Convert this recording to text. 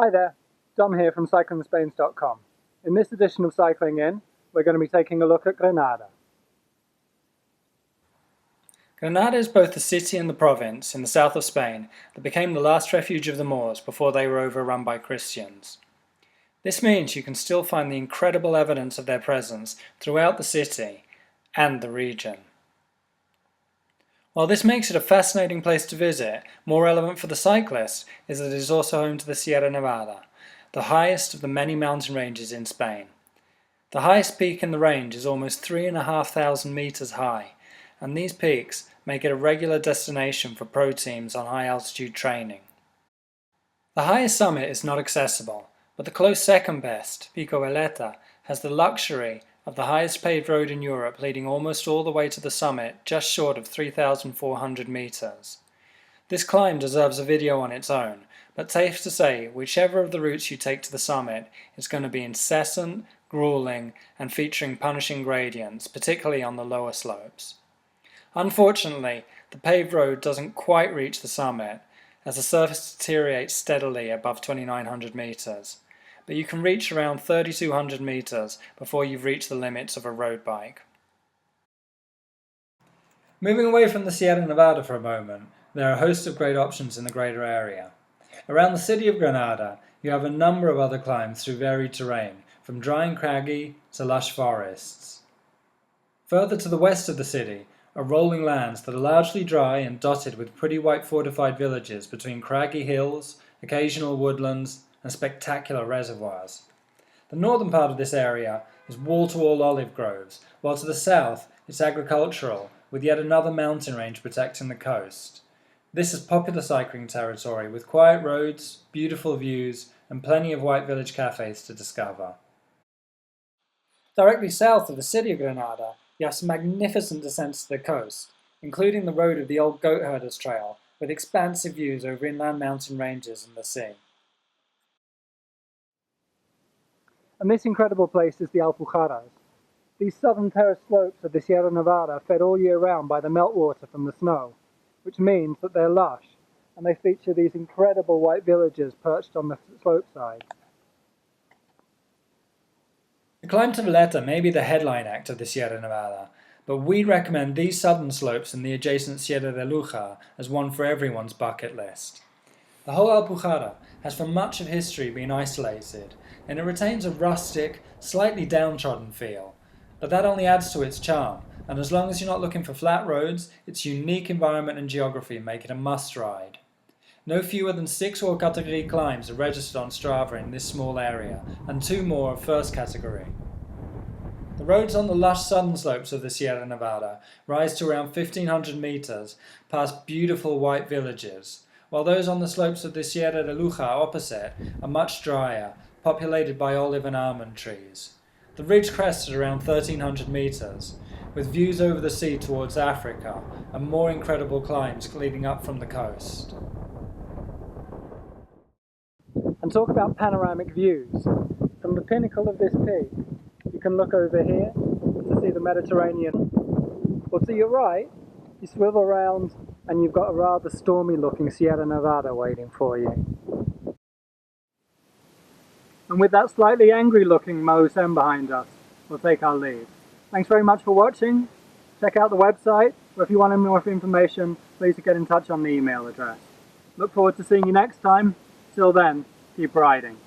Hi there, Dom here from cyclingspains.com. In this edition of Cycling In, we're going to be taking a look at Granada. Granada is both the city and the province in the south of Spain that became the last refuge of the Moors before they were overrun by Christians. This means you can still find the incredible evidence of their presence throughout the city and the region. While this makes it a fascinating place to visit, more relevant for the cyclist is that it is also home to the Sierra Nevada, the highest of the many mountain ranges in Spain. The highest peak in the range is almost 3,500 meters high, and these peaks make it a regular destination for pro teams on high altitude training. The highest summit is not accessible, but the close second best, Pico Veleta, has the luxury of the highest paved road in Europe leading almost all the way to the summit, just short of 3,400 meters. This climb deserves a video on its own, but safe to say, whichever of the routes you take to the summit is going to be incessant, grueling, and featuring punishing gradients, particularly on the lower slopes. Unfortunately, the paved road doesn't quite reach the summit, as the surface deteriorates steadily above 2,900 meters, but you can reach around 3,200 meters before you've reached the limits of a road bike. Moving away from the Sierra Nevada for a moment, there are a host of great options in the greater area. Around the city of Granada, you have a number of other climbs through varied terrain, from dry and craggy to lush forests. Further to the west of the city are rolling lands that are largely dry and dotted with pretty white fortified villages between craggy hills, occasional woodlands, and spectacular reservoirs. The northern part of this area is wall-to-wall olive groves, while to the south it's agricultural, with yet another mountain range protecting the coast. This is popular cycling territory with quiet roads, beautiful views, and plenty of white village cafes to discover. Directly south of the city of Granada, you have some magnificent descents to the coast, including the road of the old goat herders trail, with expansive views over inland mountain ranges and the sea. And this incredible place is the Alpujarras. These southern terrace slopes of the Sierra Nevada are fed all year round by the meltwater from the snow, which means that they're lush, and they feature these incredible white villages perched on the slope side. The climb to Veleta may be the headline act of the Sierra Nevada, but we recommend these southern slopes and the adjacent Sierra de Luja as one for everyone's bucket list. The whole Alpujarra has for much of history been isolated, and it retains a rustic, slightly downtrodden feel, but that only adds to its charm, and as long as you're not looking for flat roads, its unique environment and geography make it a must-ride. No fewer than 6 all category climbs are registered on Strava in this small area, and 2 more of first category. The roads on the lush southern slopes of the Sierra Nevada rise to around 1,500 meters past beautiful white villages, while those on the slopes of the Sierra de Luja opposite are much drier, populated by olive and almond trees. The ridge crests at around 1,300 meters, with views over the sea towards Africa and more incredible climbs leading up from the coast. And talk about panoramic views. From the pinnacle of this peak, you can look over here to see the Mediterranean. Or to your right, you swivel around and you've got a rather stormy looking Sierra Nevada waiting for you. And with that slightly angry looking Mosen behind us, we'll take our leave. Thanks very much for watching. Check out the website, or if you want any more information, please get in touch on the email address. Look forward to seeing you next time. Till then, keep riding.